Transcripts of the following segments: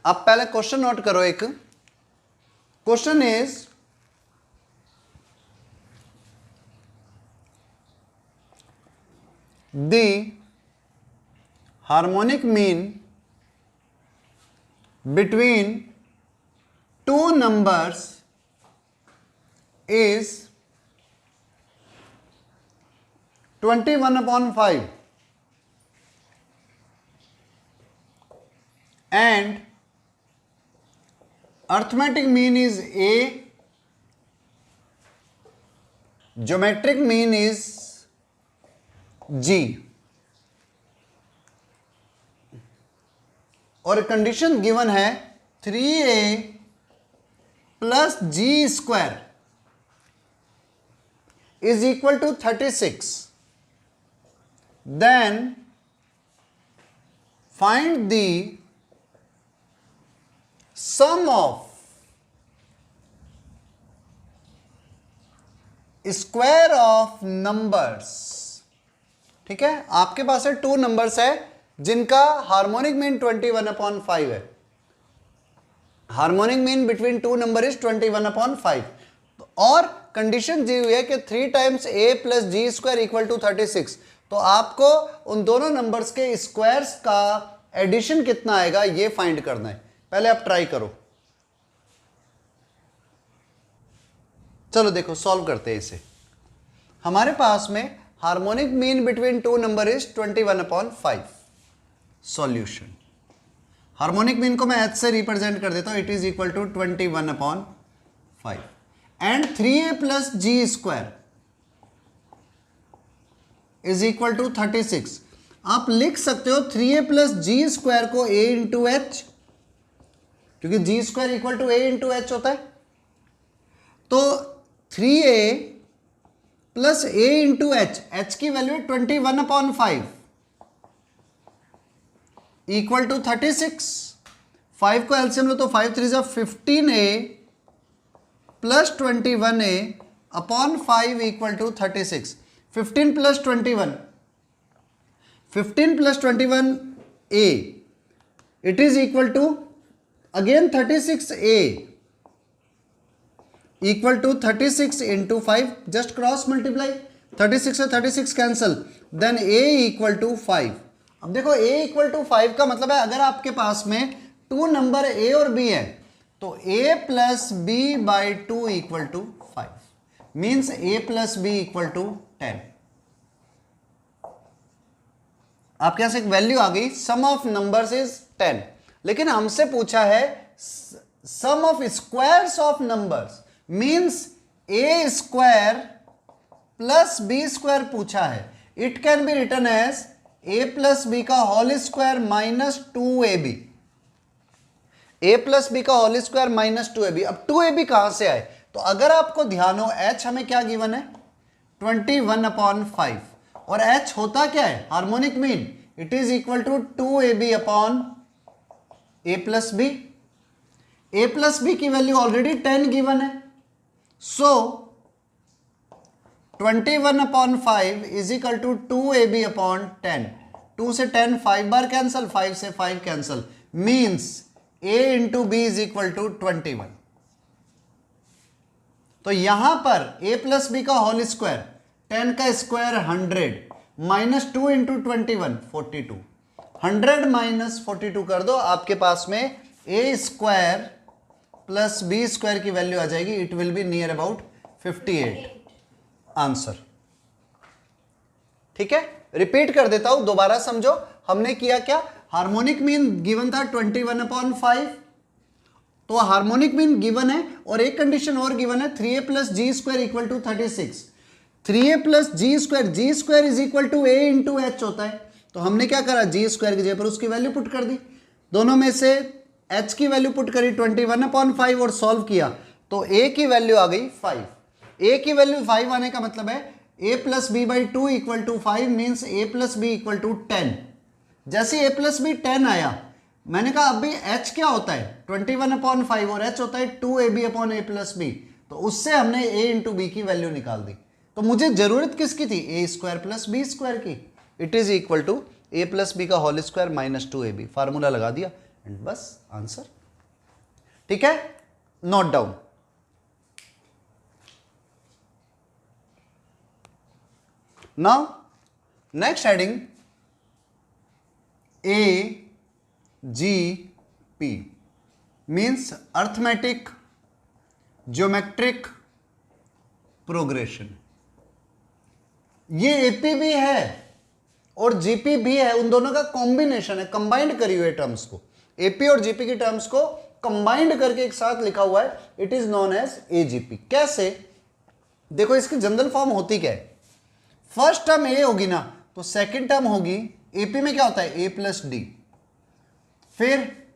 आप पहले question note करो। एक question is the harmonic mean between two numbers is 21/5 and arithmetic mean is A, geometric mean is G, और condition given है 3A plus G square is equal to 36, then find the sum of square of numbers। ठीक है, आपके पास है two numbers है जिनका harmonic mean 21/5 है। Harmonic mean between two number is 21/5 और कंडीशन दी हुई है कि 3 times a plus G square equal to 36। तो आपको उन दोनों नंबर्स के स्क्वायर्स का एडिशन कितना आएगा ये फाइंड करना है। पहले आप ट्राई करो। चलो देखो सॉल्व करते हैं इसे। हमारे पास में harmonic mean between two number is 21/5। Solution, harmonic mean को मैं h से रिप्रेजेंट कर देता हूं। It is equal to 21/5 and 3a plus g square is equal to 36। आप लिख सकते हो 3a plus g square को a into h, क्योंकि g square equal to a into h होता है। तो 3a plus a into h की वैल्यू है 21/5 इक्वल टू 36। 5 को एलसीएम लो तो 5 3 जा 15a plus 21a upon 5 equal to 36। 15 plus 21, 15 plus 21a, it is equal to again 36a equal to 36 into 5, just cross multiply, 36 से 36 cancel, then a equal to 5। अब देखो a equal to 5 का मतलब है अगर आपके पास में टू नंबर a और b है तो a plus B by 2 equal to 5 means a plus B equal to 10। आपके यहां से एक वैल्यू आ गई, सम ऑफ नंबर्स इज 10, लेकिन हमसे पूछा है sum of squares of numbers means a square plus B square पूछा है। It can be written as a plus B का whole square minus 2ab, a plus B का होल स्क्वायर माइनस 2ab। अब 2ab कहां से आए? तो अगर आपको ध्यान हो h हमें क्या गिवन है 21/5 और h होता क्या है harmonic mean, it is equal to 2ab upon a plus B. a plus B की वैल्यू ऑलरेडी 10 गिवन है, so 21/5 is equal to 2ab upon 10। 2 से 10 5 बार कैंसल, 5 से 5 cancel, means a into B is equal to 21। तो यहां पर a plus B का whole square 10 का square 100 minus 2 into 21 42, 100 minus 42 कर दो, आपके पास में a square plus B square की वैल्यू आ जाएगी। It will be near about 58 answer. ठीक है, रिपीट कर देता हूं, दोबारा समझो। हमने किया क्या, हार्मोनिक मीन गिवन था 21/5, तो हार्मोनिक मीन गिवन है और एक कंडीशन और गिवन है 3a plus G square equal to 36। 3a plus G square is equal to a into H होता है। तो हमने क्या करा, जी स्क्वायर की जगह पर उसकी वैल्यू पुट कर दी, दोनों में से h की वैल्यू पुट करी 21/5 और सॉल्व किया तो a की वैल्यू आ गई 5। a की वैल्यू 5 आने का मतलब है a plus B by 2 equal to 5 means a plus B equal to 10। जैसे a प्लस बी 10 आया, मैंने कहा अभी h क्या होता है 21/5 और h होता है 2ab upon a plus B, तो उससे हमने a इंटू बी की वैल्यू निकाल दी। तो मुझे जरूरत किसकी थी, a square plus B square की। It is equal to a plus B का whole square minus 2ab, formula लगा दिया एंड बस आंसर। ठीक है, note down. Now next heading AGP means arithmetic geometric progression. ये एपी भी है और जीपी भी है, उन दोनों का कॉम्बिनेशन है, कंबाइंड करी हुई टर्म्स को, एपी और जीपी की टर्म्स को कंबाइंड करके एक साथ लिखा हुआ है, it is known as AGP. कैसे? देखो इसकी जनरल फॉर्म होती क्या है, फर्स्ट टर्म ए होगी ना, तो सेकंड टर्म होगी, एपी में क्या होता है ए प्लस डी, फिर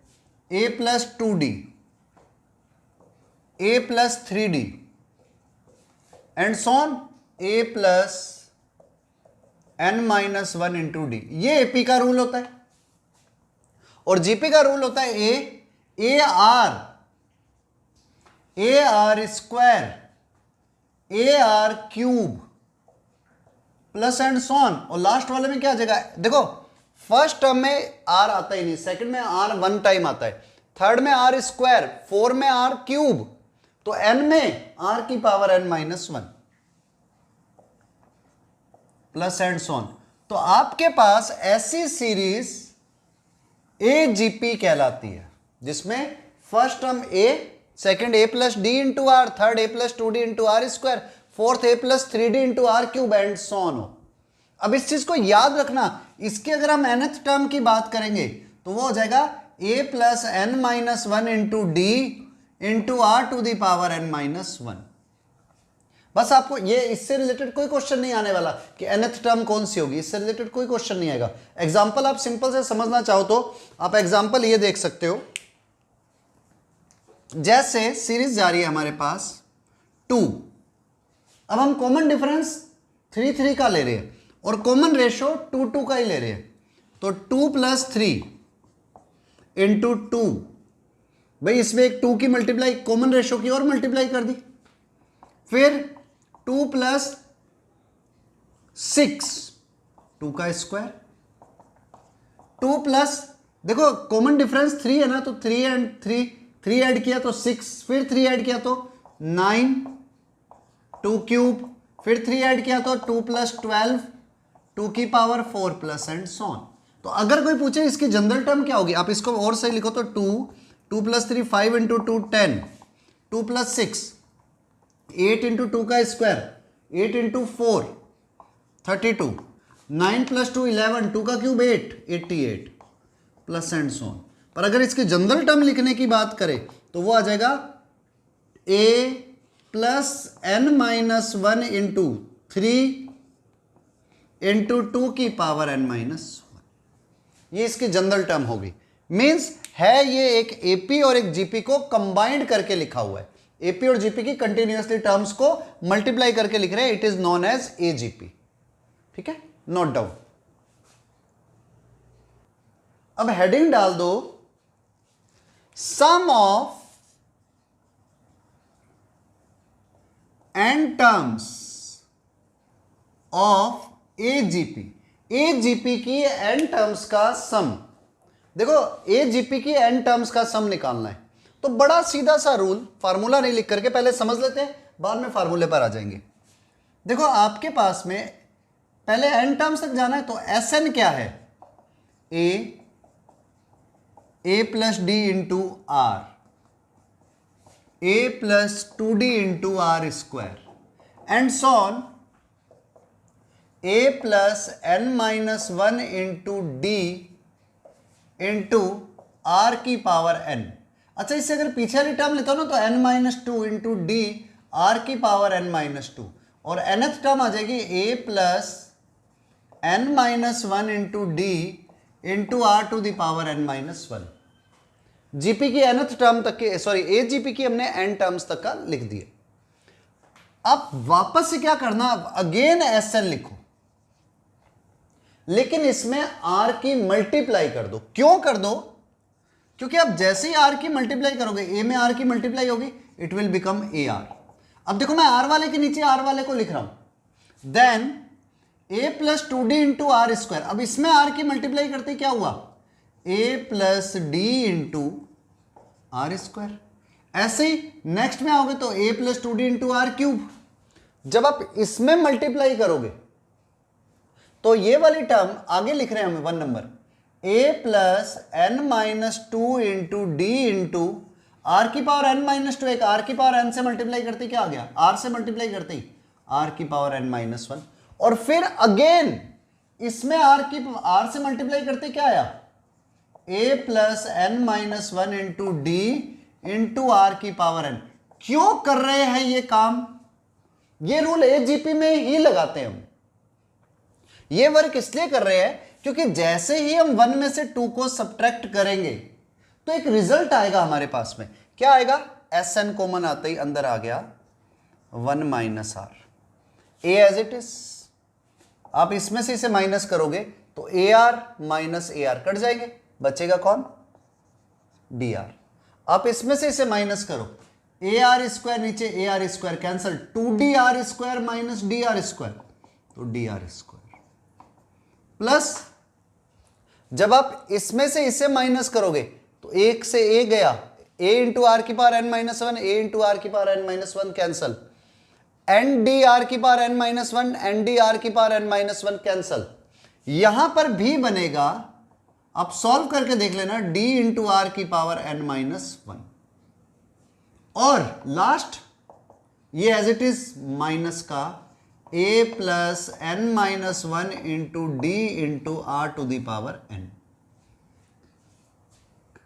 A plus 2d, A plus 3d and so on A plus n-1 into D. ये एपी का रूल होता है। और जीपी का रूल होता है A are square, A R cube plus and so on, और लास्ट वाले में क्या आ जाएगा, देखो फर्स्ट टर्म में आर आता ही नहीं, सेकंड में आर 1 टाइम आता है, थर्ड में आर स्क्वायर, 4 में आर क्यूब, तो n में आर की power n-1 plus and so on. तो आपके पास ऐसी सीरीज एजीपी कहलाती है जिसमें first term A, second A plus D into R, third A plus 2d into are square, fourth A plus 3d into are cube and so on हो। अब इस चीज को याद रखना, इसके अगर हम nth टर्म की बात करेंगे तो वो हो जाएगा a plus n-1 into D into are to the power n-1। बस आपको ये, इससे रिलेटेड कोई क्वेश्चन नहीं आने वाला कि nth टर्म कौन सी होगी, इससे रिलेटेड कोई क्वेश्चन नहीं आएगा। एग्जांपल आप सिंपल से समझना चाहो तो आप एग्जांपल ये देख सकते हो, जैसे सीरीज जा रही है हमारे पास 2, अब हम कॉमन डिफरेंस 3 का ले रहे हैं और कॉमन रेशो 2 का ही ले रहे हैं, तो 2 प्लस 3 इंटू 2, भाई इसमें एक 2 की मल्टीप्लाई कॉमन रेशो की और मल्टीप्लाई कर दी, फिर 2 प्लस 6, 2 का स्क्वायर, 2 प्लस, देखो कॉमन डिफरेंस 3 है ना, तो 3 एंड 3 ऐड किया तो 6, फिर 3 ऐड किया तो 9, 2 क्यूब, फिर 3 ऐड किया तो 2 प्लस 12, 2 की पावर 4 प्लस एंड सॉन। तो अगर कोई पूछे इसकी जनरल टर्म क्या होगी, आप इसको और सही लिखो तो 2 प्लस 3 5 इंटू 2 10, 2 प्लस 6 8 इंटू 2 का स्क्वायर, 8 इंटू 4 32, 9 प्लस 2 11, 2 का क्यूब 8 88 प्लस एंड सॉन। पर अगर इसकी जनरल टर्म लिखने की बात करें तो वो आ जाएगा a plus n-1 into 3 into 2 की पावर n-1। ये इसकी जनरल टर्म होगी। मींस है ये एक एपी और एक जीपी को कंबाइंड करके लिखा हुआ है, एपी और जीपी की कंटिन्यूअसली टर्म्स को मल्टीप्लाई करके लिख रहे हैं, it is known as AGP. ठीक है, नोट डाउन। अब हेडिंग डाल दो, sum of n terms of AGP. AGP की n टर्म्स का सम, देखो एजीपी की n टर्म्स का सम निकालना है तो बड़ा सीधा सा रूल, फार्मूला नहीं लिख करके पहले समझ लेते हैं, बाद में फार्मूले पर आ जाएंगे। देखो आपके पास में पहले n टर्म्स तक जाना है तो Sn क्या है, a plus D into R, a plus 2d into are square and so on a plus n-1 into D into are की पावर n। अच्छा, इससे अगर पीछे वाली टर्म लेता हूं ना तो n-2 इंटू डी आर की पावर n-2, और nth टर्म आ जाएगी a plus n-1 into D into are to the power n-1। GP की nth टर्म तक की, सॉरी एजीपी की हमने n टर्म्स तक का लिख दिए। अब वापस से क्या करना, अगेन Sn लिखो, लेकिन इसमें r की मल्टीप्लाई कर दो। क्यों कर दो, क्योंकि अब जैसे ही r की मल्टीप्लाई करोगे, a में r की मल्टीप्लाई होगी, इट विल बिकम ar। अब देखो मैं r वाले के नीचे r वाले को लिख रहा हूं, then a plus 2d into are square. अब इसमें r की मल्टीप्लाई करते क्या हुआ, a plus D into are square. ऐसे ही नेक्स्ट में आओगे तो a plus 2d into are cube. जब आप इसमें मल्टीप्लाई करोगे तो ये वाली टर्म आगे लिख रहे हैं हम 1 number, a plus N minus 2 into D into are की पावर n माइनस 2, एक r की पावर n से मल्टीप्लाई करते क्या आ गया, r से मल्टीप्लाई करते ही r की पावर n माइनस 1, और फिर अगेन इसमें r से मल्टीप्लाई करते क्या आया, a plus N minus 1 into D into are की पावर n। क्यों कर रहे हैं ये काम, ये रूल एजीपी में ही लगाते हैं हम। ये वर्क इसलिए कर रहे हैं क्योंकि जैसे ही हम 1 में से 2 को सब्ट्रैक्ट करेंगे तो एक रिजल्ट आएगा हमारे पास में, क्या आएगा, एस एन कॉमन आते ही अंदर आ गया 1 minus r, a as it is. आप इसमें से इसे माइनस करोगे तो a r minus a r cut जाएंगे, बचेगा कौन, डी आर। आप इसमें से इसे माइनस करो, ए आर स्क्वायर नीचे a are square cancel, 2d r square minus d r square, तो डी आर स्क्वायर प्लस जब आप इसमें से इसे माइनस करोगे तो एक से ए गया, a इंटू आर की power n minus 1, A into are की power n minus 1 cancel, N D R की power n minus 1, N D R की पावर n माइनस 1 कैंसल। यहां पर भी बनेगा, आप सॉल्व करके देख लेना, d इंटू आर की पावर n माइनस 1, और लास्ट ये एज इट इज माइनस का a plus N minus 1 into D into are to the power n।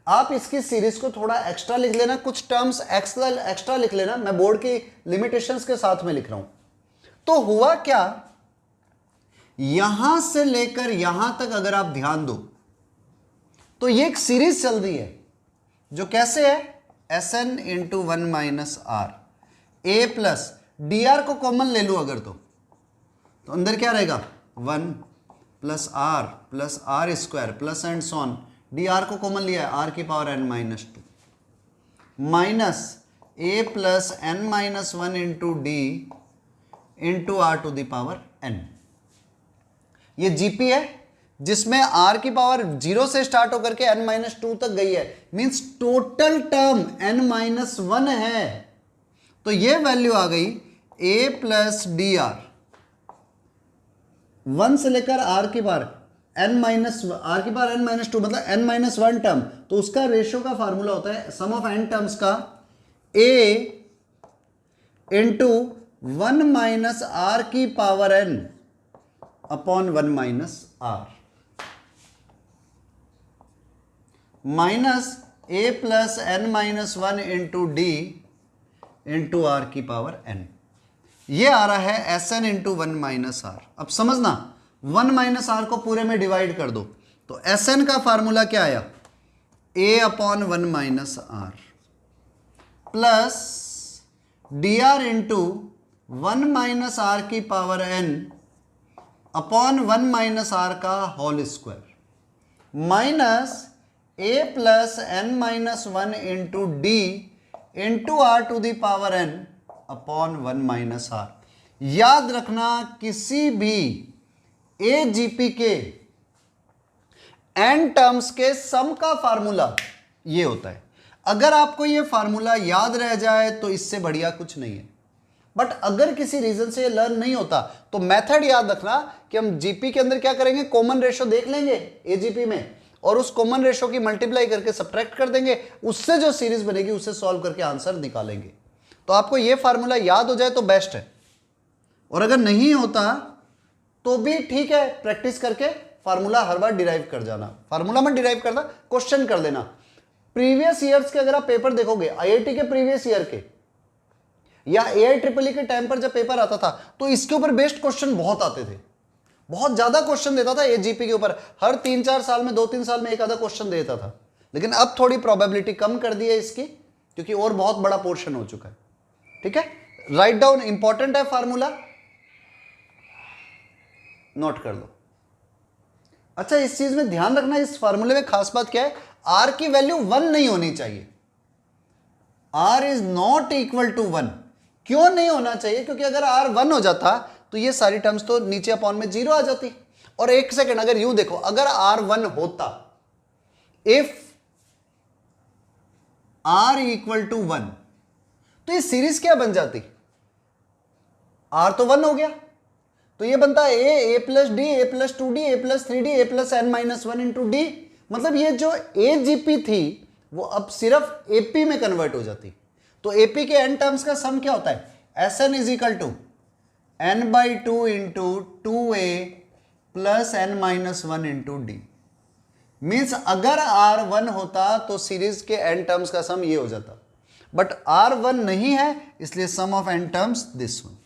आप इसकी सीरीज को थोड़ा एक्स्ट्रा लिख लेना, कुछ टर्म्स एक्स्ट्रा लिख लेना, मैं बोर्ड की लिमिटेशंस के साथ में लिख रहा हूं। तो हुआ क्या, यहां से लेकर यहां तक अगर आप ध्यान दो तो ये एक सीरीज चल रही है जो कैसे है, s n into 1 minus r, a plus D r को कॉमन ले लूं अगर तो अंदर क्या रहेगा, 1 plus r square plus and so on, d r को कॉमन लिया है, आर की power n minus 2 minus a plus N minus 1 into D into are to the power n। ये जीपी है जिसमें r की पावर 0 से स्टार्ट होकर के n माइनस 2 तक गई है, means total term n minus 1 है। तो ये वैल्यू आ गई a प्लस डी आर 1 से लेकर r की पावर n माइनस आर की पावर n माइनस 2 मतलब n माइनस 1 टर्म, तो उसका रेशियो का फार्मूला होता है सम ऑफ n टर्म्स का a इंटू 1 माइनस आर की power n upon 1 minus are, minus a plus N minus 1 into D into are की पावर n। ये आ रहा है s n into 1 minus r. अब समझना, 1 माइनस आर को पूरे में डिवाइड कर दो तो एस एन का फार्मूला क्या आया, a upon 1 minus are plus D R into 1 minus are की power n upon 1 minus are का whole square minus a plus N minus 1 into D into are to the power n upon 1 minus R. याद रखना, किसी भी AGP के n terms के सम का formula ये होता है। अगर आपको ये फार्मूला याद रह जाए तो इससे बढ़िया कुछ नहीं है, बट अगर किसी रीजन से ये लर्न नहीं होता तो मेथड याद रखना कि हम जीपी के अंदर क्या करेंगे, कॉमन रेशो देख लेंगे एजीपी में और उस कॉमन रेशो की मल्टीप्लाई करके सब्ट्रैक्ट कर देंगे, उससे जो सीरीज बनेगी उसे सॉल्व करके आंसर निकालेंगे। तो आपको ये फार्मूला याद हो जाए तो बेस्ट है, और अगर नहीं होता तो भी ठीक है, प्रैक्टिस करके फार्मूला हर बार डिराइव कर जाना। फार्मूला मत डिराइव करना, क्वेश्चन कर लेना। प्रीवियस ईयर्स के अगर आप पेपर देखोगे, आईआईटी के प्रीवियस ईयर के या AIEEE के टाइम पर जब पेपर आता था तो इसके ऊपर बेस्ड क्वेश्चन बहुत आते थे, बहुत ज्यादा क्वेश्चन देता था एजीपी के ऊपर, हर 3-4 साल में 2-3 साल में एक आधा क्वेश्चन देता था। लेकिन अब थोड़ी प्रोबेबिलिटी कम कर दी है इसकी, क्योंकि और बहुत बड़ा पोर्शन हो चुका है। ठीक है, राइट डाउन, इंपॉर्टेंट है फार्मूला, नोट कर लो। अच्छा, इस चीज में ध्यान रखना, इस फार्मूले में खास बात क्या है, आर की वैल्यू 1 नहीं होनी चाहिए। R is not equal to 1। क्यों नहीं होना चाहिए? क्योंकि अगर आर 1 हो जाता तो ये सारी टर्म्स तो नीचे अपॉन में 0 आ जाती। और एक सेकंड, अगर यूं देखो, अगर आर 1 होता, इफ r इक्वल टू 1, तो ये सीरीज क्या बन जाती, r तो 1 हो गया, तो ये बनता है a plus D, a plus 2d, a plus 3d, a plus n minus 1 into D. मतलब ये जो AGP थी वो अब सिर्फ AP में कन्वर्ट हो जाती। तो AP के n टर्म्स का सम क्या होता है, Sn is equal to n/2 into 2a plus n minus 1 into d. Means अगर R1 होता तो सीरीज के n टर्म्स का सम ये हो जाता, बट R1 नहीं है, इसलिए sum of n terms this one.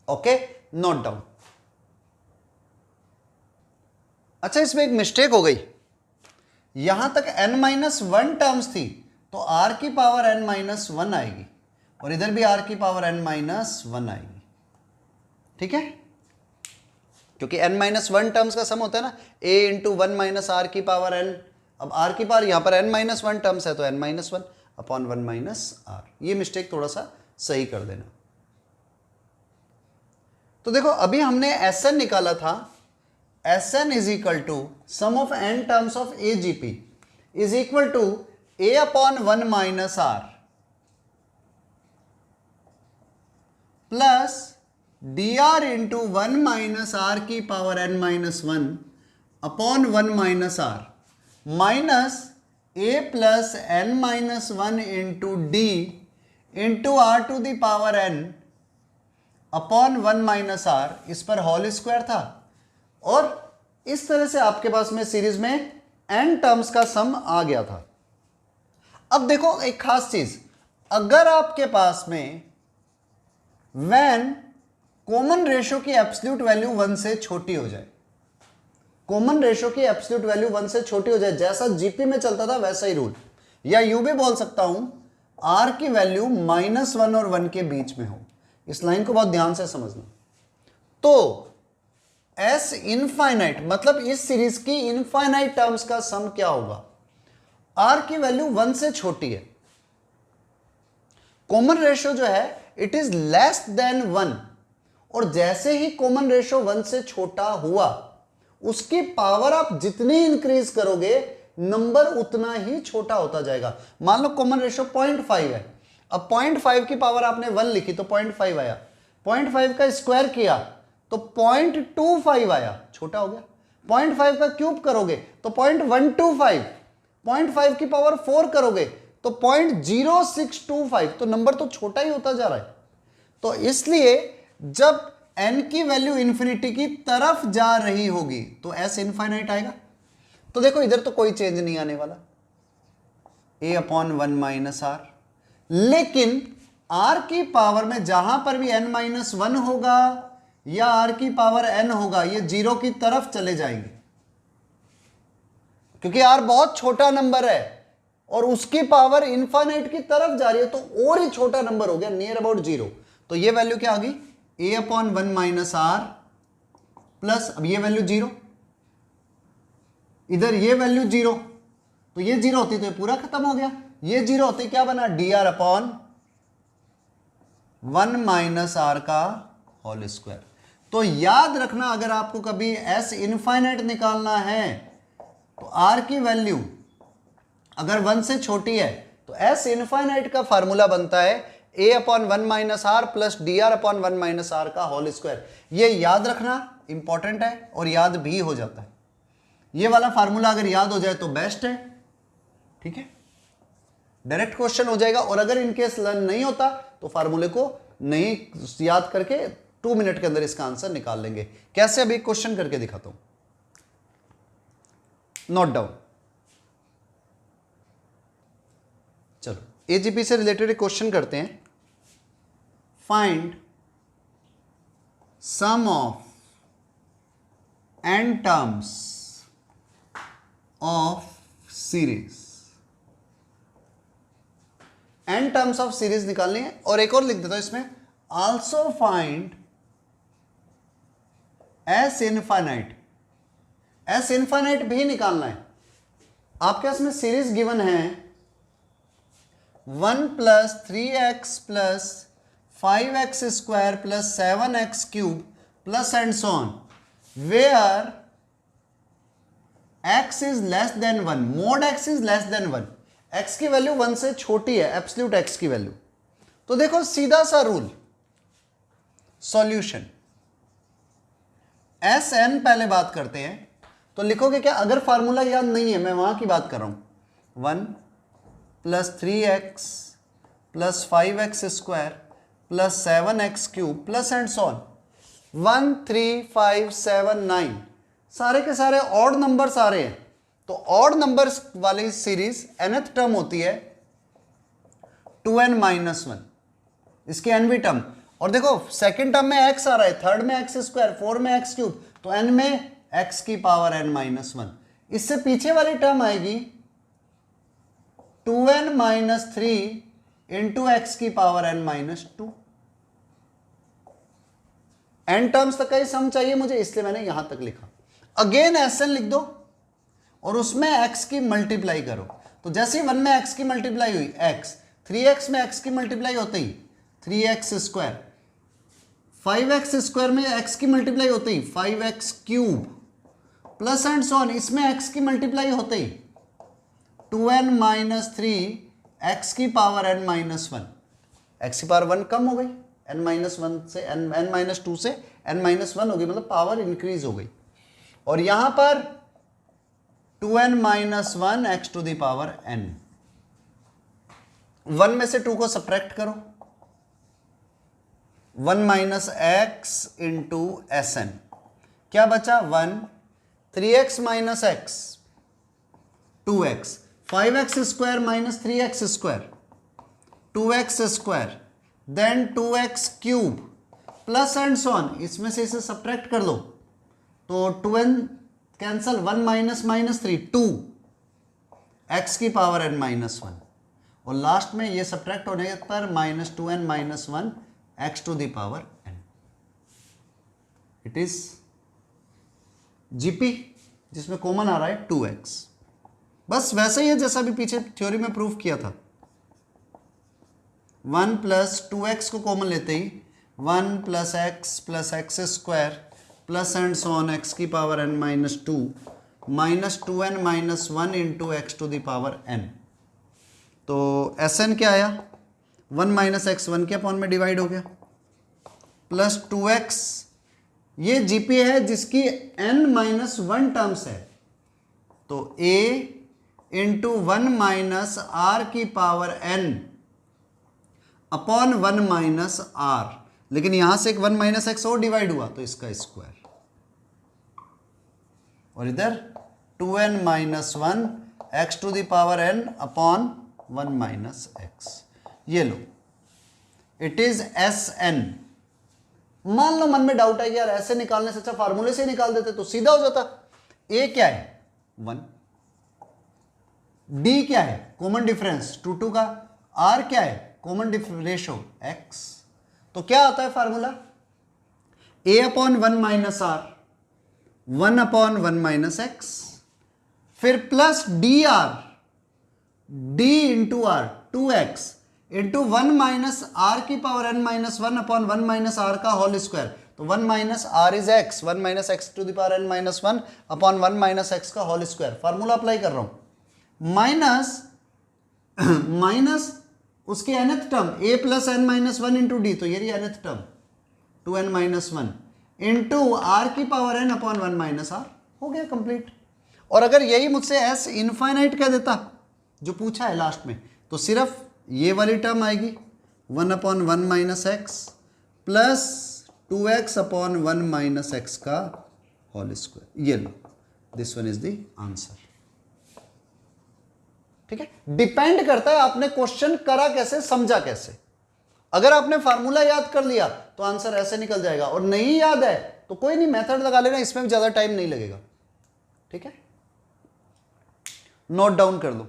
Okay, note down. अच्छा, इसमें एक मिस्टेक हो गई, यहां तक n-1 टर्म्स थी तो r की पावर n-1 आएगी और इधर भी r की पावर n-1 आएगी, ठीक है, क्योंकि n-1 टर्म्स का सम होता है ना, a इंटू 1 माइनस आर की पावर n। अब r की पावर यहां पर n-1 टर्म्स है तो n-1 अपॉन 1 माइनस आर। ये मिस्टेक थोड़ा सा सही कर देना। तो देखो अभी हमने Sn निकाला था, Sn is equal to sum of n terms of AGP is equal to a upon 1 minus are plus dr into 1 minus are की power n minus 1 upon 1 minus are minus a plus n minus 1 into D into are to the power n upon 1 minus R, इस पर whole square था। और इस तरह से आपके पास में सीरीज में n टर्म्स का सम आ गया था। अब देखो एक खास चीज, अगर आपके पास में व्हेन कॉमन रेशो की एब्सोल्यूट वैल्यू 1 से छोटी हो जाए, कॉमन रेशो की एब्सोल्यूट वैल्यू 1 से छोटी हो जाए, जैसा जीपी में चलता था वैसा ही रूल, या यूं भी बोल सकता हूं r की वैल्यू -1 और 1 के बीच में हो। इस लाइन को बहुत ध्यान से समझना। तो s इनफाइनाइट मतलब इस सीरीज की इनफाइनाइट टर्म्स का सम क्या होगा, r की वैल्यू 1 से छोटी है, कॉमन रेशो जो है इट इज लेस देन 1, और जैसे ही कॉमन रेशो 1 से छोटा हुआ उसकी पावर आप जितनी इंक्रीज करोगे नंबर उतना ही छोटा होता जाएगा। मान लो कॉमन रेशो 0.5 है, अब 0.5 की पावर आपने 1 लिखी तो 0.5 आया, 0.5 का स्क्वायर किया तो 0.25 आया, छोटा हो गया। 0.5 का क्यूब करोगे तो 0.125, 0.5 की पावर 4 करोगे तो 0.0625, तो नंबर तो छोटा ही होता जा रहा है। तो इसलिए जब n की वैल्यू इंफिनिटी की तरफ जा रही होगी तो s इनफाइनाइट आएगा। तो देखो इधर तो कोई चेंज नहीं आने वाला, a अपॉन 1 माइनस आर, लेकिन r की पावर में जहां पर भी n-1 होगा या r की पावर n होगा, ये 0 की तरफ चले जाएंगे, क्योंकि r बहुत छोटा नंबर है और उसकी पावर इनफाइनाइट की तरफ जा रही है, तो और ही छोटा नंबर हो गया, नियर अबाउट 0। तो ये वैल्यू क्या आ गई, a upon 1 minus are plus, अब ये वैल्यू 0, इधर ये वैल्यू 0, तो ये 0 होती तो ये पूरा खत्म हो गया, ये 0 होती क्या बना, dr अपॉन 1 माइनस आर का होल स्क्वायर। तो याद रखना, अगर आपको कभी s इनफाइनाइट निकालना है तो r की वैल्यू अगर 1 से छोटी है तो s इनफाइनाइट का फार्मूला बनता है a upon 1 minus are plus dr upon 1 minus are का होल स्क्वायर। ये याद रखना इंपॉर्टेंट है और याद भी हो जाता है। ये वाला फार्मूला अगर याद हो जाए तो बेस्ट है, ठीक है, डायरेक्ट क्वेश्चन हो जाएगा। और अगर इनकेस लर्न नहीं होता तो फार्मूले को नहीं याद करके 2 मिनट के अंदर इसका आंसर निकाल लेंगे। कैसे, अभी क्वेश्चन करके दिखाता हूं, नोट डाउन। चलो एजीपी से रिलेटेड एक क्वेश्चन करते हैं। Find sum of n terms of series, n terms of series निकालनी है। और एक और लिख देता हूं इसमें, also find s infinite, s infinite भी निकालना है। आपके पास में सीरीज गिवन है 1 plus 3x plus 5x square plus 7x cube plus and so on, where x is less than 1, mod x is less than 1, x की value 1 से छोटी है, एब्सोल्यूट x की वैल्यू। तो देखो सीधा सा रूल, सॉल्यूशन एस एन पहले बात करते हैं। तो लिखोगे क्या, अगर फार्मूला याद नहीं है, मैं वहां की बात कर रहा हूं, 1 + 3x + 5x square + 7x cube plus and so on 1 3 5 7 9 सारे के सारे ऑड नंबर्स आ रहे हैं। तो ऑड नंबर्स वाली सीरीज nth टर्म होती है 2n - 1, इसकी nवीं टर्म। और देखो सेकंड टर्म में x आ रहा है, थर्ड में x स्क्वायर, फोर में x क्यूब, तो n में x की पावर n - 1। इससे पीछे वाली टर्म आएगी 2n - 3 इंटू x की पावर n - 2। n टर्म्स तक का ही सम चाहिए मुझे, इसलिए मैंने यहां तक लिखा। अगेन एसएन लिख दो और उसमें x की मल्टीप्लाई करो। तो जैसे ही 1 में x की मल्टीप्लाई हुई x, 3x में x की मल्टीप्लाई होते ही 3x स्क्वायर, 5x स्क्वायर में x की मल्टीप्लाई होते ही 5x cube plus and so on, इसमें x की मल्टीप्लाई होते ही 2n - 3 x की पावर n - 1। x की पावर 1 कम हो गई, n - 1 से n - 2 से n - 1 हो गई, मतलब पावर इंक्रीज हो गई। और यहां पर 2n - 1 x to the power n, 1 में से 2 को सब्ट्रैक्ट करो, 1 - x इंटू Sn, क्या बचा 1, 3x - x 2x, 5x square - 3x square 2x square, then 2x cube plus and so on, इसमें से इसे सब्ट्रैक्ट कर लो तो 2n कैंसल, 1 - 3 2 x की पावर n - 1, और लास्ट में ये सब्ट्रैक्ट होने पर -2n - 1 x to the power n। It is GP, जिसमें कॉमन आ रहा है 2x। बस वैसे ही है जैसा भी पीछे थ्योरी में प्रूफ किया था। 1 + 2x को कॉमन लेते ही 1 + x + x square plus and so on x की power n - 2 -2n - 1 into x to the power n। तो Sn क्या आया, 1 - x 1 के अपॉन में डिवाइड हो गया, प्लस 2x, ये जीपी है जिसकी n - 1 टर्म्स है, तो a इंटू 1 - r की पावर n अपॉन 1 - r, लेकिन यहां से एक 1 - x और डिवाइड हुआ तो इसका स्क्वायर, और इधर 2n - 1 x to the power n upon 1 - x। ये लो, इट इज Sn। मान लो मन में डाउट है कि यार ऐसे निकालने से अच्छा फार्मूले से निकाल देते तो सीधा हो जाता। a क्या है 1, d क्या है कॉमन डिफरेंस 2 का, r क्या है कॉमन रेशो x। तो क्या आता है formula, a upon 1 - r 1 upon 1 - x, फिर plus dr d into r 2x into 1 - r की पावर n - 1 अपॉन 1 - r का होल स्क्वायर। तो 1 - r is x, 1 - x to the power n - 1 upon 1 - x का whole square. Formula apply कर रहा हूं, minus उसकी nth term a plus n - 1 into D, तो ये nth term 2n - 1 into r की पावर n अपॉन 1 - r, हो गया कंप्लीट। और अगर यही मुझसे s इनफाइनाइट कह देता जो पूछा है लास्ट में, तो सिर्फ ये वाली टर्म आएगी 1 upon 1 - x plus 2x upon 1 - x का होल स्क्वायर। ये लो, this one is the answer. ठीक है, डिपेंड करता है आपने क्वेश्चन करा कैसे, समझा कैसे। अगर आपने फार्मूला याद कर लिया तो आंसर ऐसे निकल जाएगा, और नहीं याद है तो कोई नहीं, मेथड लगा लेना, इसमें भी ज्यादा टाइम नहीं लगेगा। ठीक है, नोट डाउन कर लो।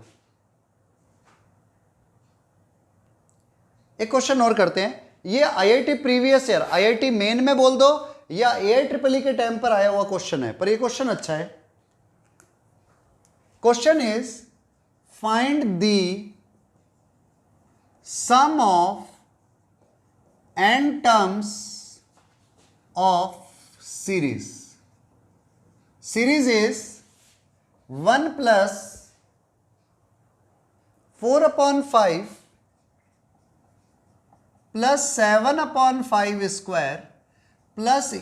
एक क्वेश्चन और करते हैं, ये IIT previous year, IIT main में बोल दो या AIEEE के टाइम पर आया हुआ क्वेश्चन है, पर ये क्वेश्चन अच्छा है। Question is find the sum of n terms of series. Series is 1 + 4/5 plus 7/5 square plus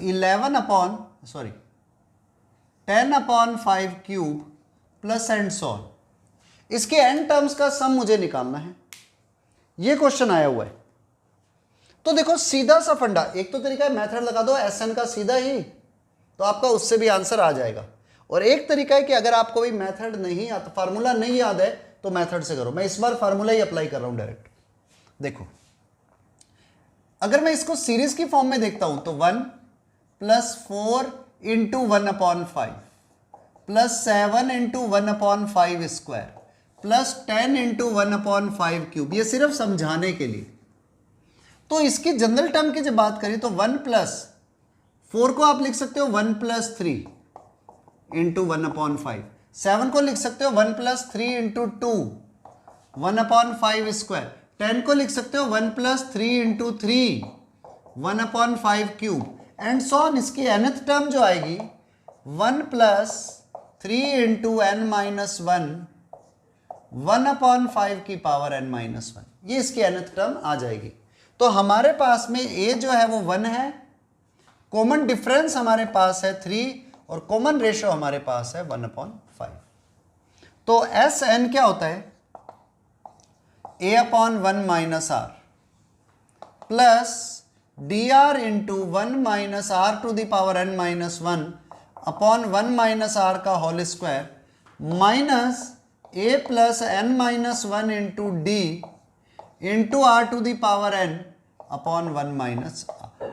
10/5 cube plus and so on. इसके एन टर्म्स का सम मुझे निकालना है, ये क्वेश्चन आया हुआ है। तो देखो सीधा सा फंडा, एक तो तरीका है मेथड लगा दो एसएन का सीधा ही, तो आपका उससे भी आंसर आ जाएगा। और एक तरीका है कि अगर आपको भी मेथड नहीं आता, फार्मूला नहीं याद है, तो मेथड से करो। मैं इस बार फार्मूला ही अप्लाई कर रहा हूं डायरेक्ट। देखो अगर मैं इसको सीरीज की फॉर्म में देखता हूं तो 1 plus 4 into 1/5 plus 7 into 1/5 square plus 10 into 1/5 cube, ये सिर्फ समझाने के लिए। तो इसकी जनरल टर्म की जब बात करें तो 1 प्लस 4 को आप लिख सकते हो 1 प्लस 3 इंटू 1/5, 7 को लिख सकते हो 1 प्लस 3 इंटू 2 1/5 स्क्वायर, 10 को लिख सकते हो 1 plus 3 into 3 1/5 cube and so on. इसकी nth टर्म जो आएगी 1 प्लस 3 इंटू n माइनस 1 1/5 की पावर n माइनस 1, ये इसकी nth टर्म आ जाएगी। तो हमारे पास में a जो है वो 1 है, कॉमन डिफरेंस हमारे पास है 3 और कॉमन रेशियो हमारे पास है 1/5। तो एस एन क्या होता है a/1 minus are plus D R into 1 minus R to the power n minus 1 upon 1 minus are का whole square minus a plus n minus 1 into D into are to the power n upon 1 minus R.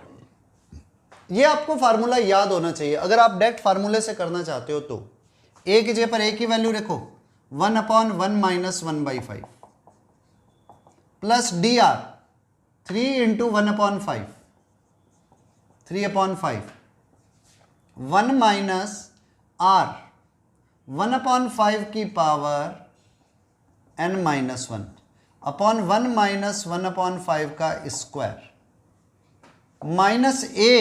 ये आपको formula याद होना चाहिए। अगर आप direct फार्मूले से करना चाहते हो तो a की जगह पर a की वैल्यू रखो 1/1 minus 1/5 plus D R 3 into 1/5 3/5 1 minus R 1/5 की power n minus 1 upon 1 minus 1/5 का square minus a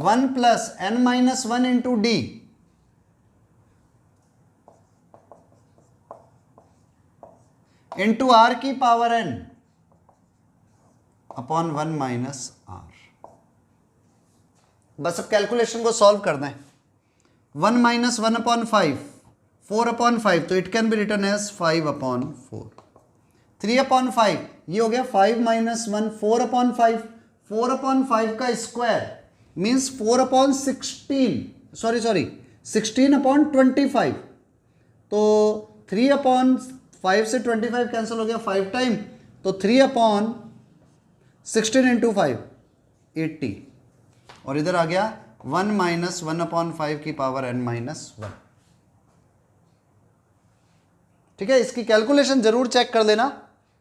1 plus n minus 1 into D into are की power n upon 1 minus R. बस अब कैलकुलेशन को सॉल्व करना है। 1 माइनस 1/5 4/5, तो it can be written as 5/4। 3/5 ये हो गया 5 माइनस 1 4/5, 4/5 का स्क्वायर मीन्स 16/25। तो 3/5 से 25 कैंसिल हो गया 5 टाइम, तो 3/16 इंटू 5 80 और इधर आ गया 1 माइनस 1/5 की पावर n माइनस 1। ठीक है, इसकी कैलकुलेशन जरूर चेक कर लेना।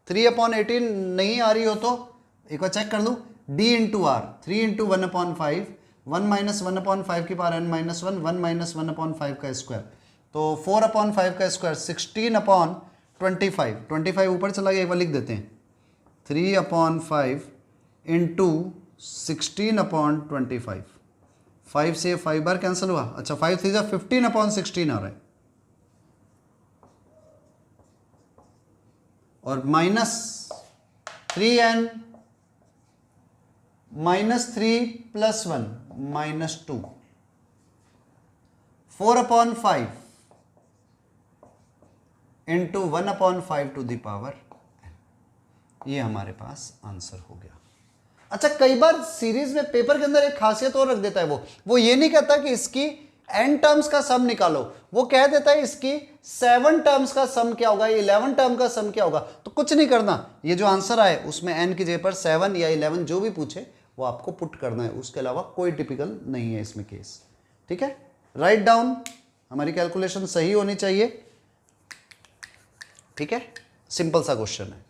3/18 नहीं आ रही हो तो एक बार चेक कर लो। d into r 3 into 1/5 1 minus 1/5 की पावर n माइनस 1 1 माइनस 1/5 का स्क्वायर, तो 4/5 का स्क्वायर 16/25 ऊपर चला गया, एक बार लिख देते हैं 3/5 इंटू 16/25। 5 से 5 बार कैंसिल हुआ। अच्छा 5 3 15/16 आ रहा है और minus 3n minus 3 plus 1 minus 2 4/5 into 1/5 to the power n। ये हमारे पास आंसर हो गया। अच्छा कई बार सीरीज में पेपर के अंदर एक खासियत और रख देता है, वो ये नहीं कहता कि इसकी n टर्म्स का सम निकालो, वो कह देता है इसकी 7 टर्म्स का सम क्या होगा, 11 टर्म का सम क्या होगा। तो कुछ नहीं करना, ये जो आंसर आए उसमें n की जगह पर 7 या 11 जो भी पूछे वो आपको पुट करना है, उसके अलावा कोई टिपिकल नहीं है इसमें केस। ठीक है, राइट डाउन, हमारी कैलकुलेशन सही होनी चाहिए। ठीक है, सिंपल सा क्वेश्चन है।